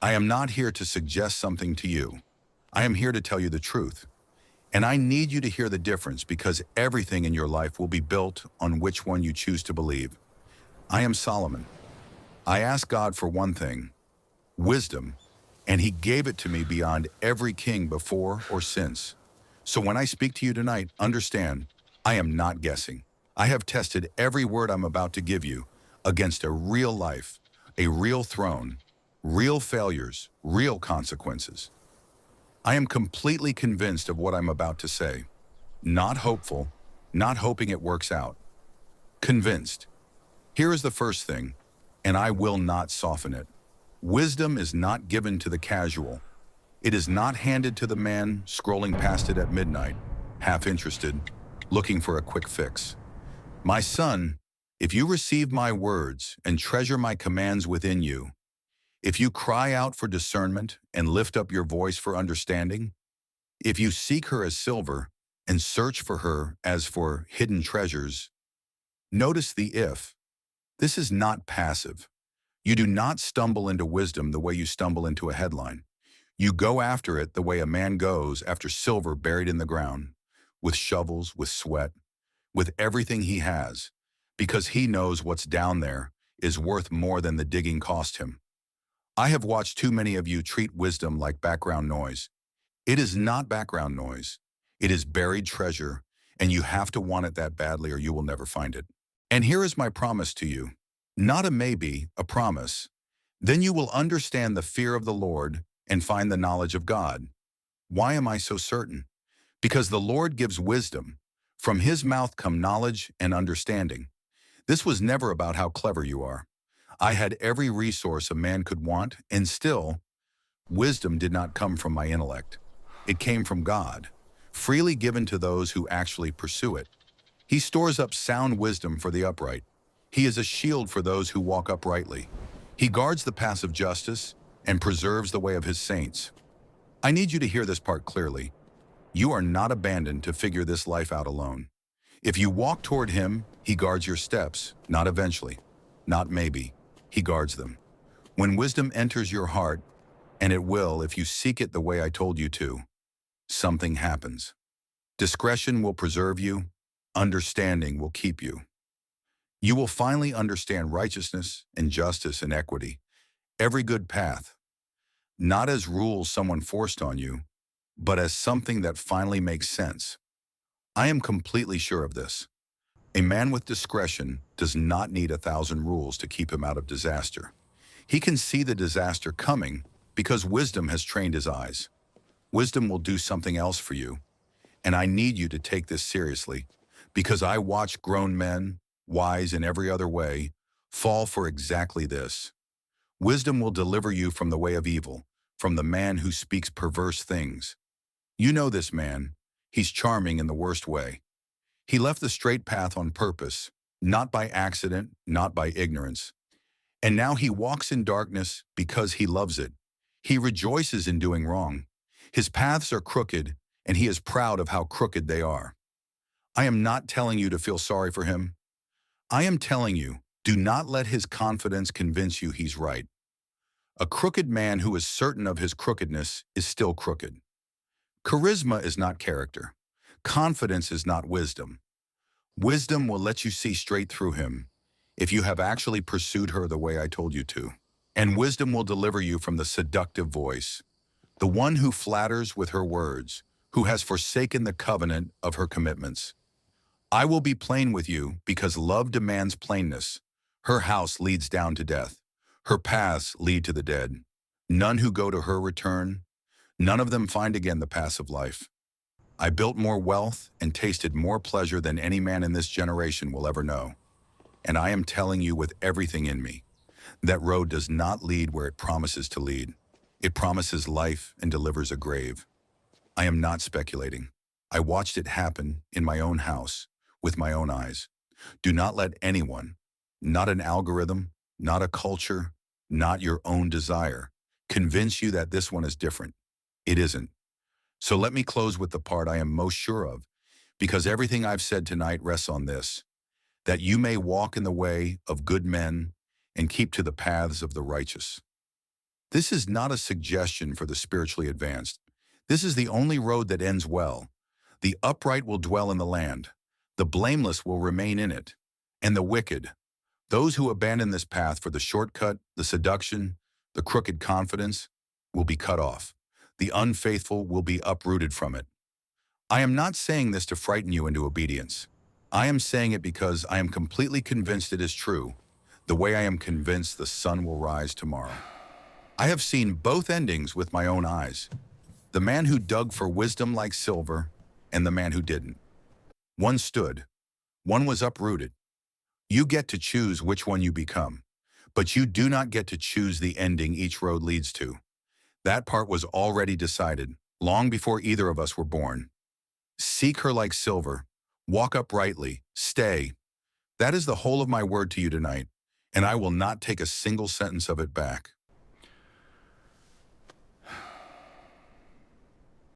I am not here to suggest something to you. I am here to tell you the truth. And I need you to hear the difference because everything in your life will be built on which one you choose to believe. I am Solomon. I asked God for one thing, wisdom, and he gave it to me beyond every king before or since. So when I speak to you tonight, understand, I am not guessing. I have tested every word I'm about to give you against a real life, a real throne, real failures, real consequences. I am completely convinced of what I'm about to say. Not hopeful, not hoping it works out. Convinced. Here is the first thing, and I will not soften it. Wisdom is not given to the casual. It is not handed to the man scrolling past it at midnight, half interested, looking for a quick fix. My son, if you receive my words and treasure my commands within you, if you cry out for discernment and lift up your voice for understanding, if you seek her as silver and search for her as for hidden treasures, notice the if. This is not passive. You do not stumble into wisdom the way you stumble into a headline. You go after it the way a man goes after silver buried in the ground, with shovels, with sweat, with everything he has, because he knows what's down there is worth more than the digging cost him. I have watched too many of you treat wisdom like background noise. It is not background noise. It is buried treasure, and you have to want it that badly or you will never find it. And here is my promise to you. Not a maybe, a promise. Then you will understand the fear of the Lord and find the knowledge of God. Why am I so certain? Because the Lord gives wisdom. From his mouth come knowledge and understanding. This was never about how clever you are. I had every resource a man could want, and still, wisdom did not come from my intellect. It came from God, freely given to those who actually pursue it. He stores up sound wisdom for the upright. He is a shield for those who walk uprightly. He guards the paths of justice and preserves the way of his saints. I need you to hear this part clearly. You are not abandoned to figure this life out alone. If you walk toward him, he guards your steps, not eventually, not maybe. He guards them. When wisdom enters your heart, and it will if you seek it the way I told you to, something happens. Discretion will preserve you. Understanding will keep you. You will finally understand righteousness and justice and equity, every good path, not as rules someone forced on you, but as something that finally makes sense. I am completely sure of this. A man with discretion does not need 1,000 rules to keep him out of disaster. He can see the disaster coming because wisdom has trained his eyes. Wisdom will do something else for you, and I need you to take this seriously because I watch grown men, wise in every other way, fall for exactly this. Wisdom will deliver you from the way of evil, from the man who speaks perverse things. You know this man. He's charming in the worst way. He left the straight path on purpose, not by accident, not by ignorance. And now he walks in darkness because he loves it. He rejoices in doing wrong. His paths are crooked, and he is proud of how crooked they are. I am not telling you to feel sorry for him. I am telling you, do not let his confidence convince you he's right. A crooked man who is certain of his crookedness is still crooked. Charisma is not character. Confidence is not wisdom. Wisdom will let you see straight through him if you have actually pursued her the way I told you to. And wisdom will deliver you from the seductive voice, the one who flatters with her words, who has forsaken the covenant of her commitments. I will be plain with you because love demands plainness. Her house leads down to death. Her paths lead to the dead. None who go to her return. None of them find again the paths of life. I built more wealth and tasted more pleasure than any man in this generation will ever know. And I am telling you with everything in me, that road does not lead where it promises to lead. It promises life and delivers a grave. I am not speculating. I watched it happen in my own house, with my own eyes. Do not let anyone, not an algorithm, not a culture, not your own desire, convince you that this one is different. It isn't. So let me close with the part I am most sure of, because everything I've said tonight rests on this, that you may walk in the way of good men and keep to the paths of the righteous. This is not a suggestion for the spiritually advanced. This is the only road that ends well. The upright will dwell in the land. The blameless will remain in it. And the wicked, those who abandon this path for the shortcut, the seduction, the crooked confidence, will be cut off. The unfaithful will be uprooted from it. I am not saying this to frighten you into obedience. I am saying it because I am completely convinced it is true, the way I am convinced the sun will rise tomorrow. I have seen both endings with my own eyes. The man who dug for wisdom like silver, and the man who didn't. One stood. One was uprooted. You get to choose which one you become, but you do not get to choose the ending each road leads to. That part was already decided, long before either of us were born. Seek her like silver. Walk uprightly. Stay. That is the whole of my word to you tonight, and I will not take a single sentence of it back.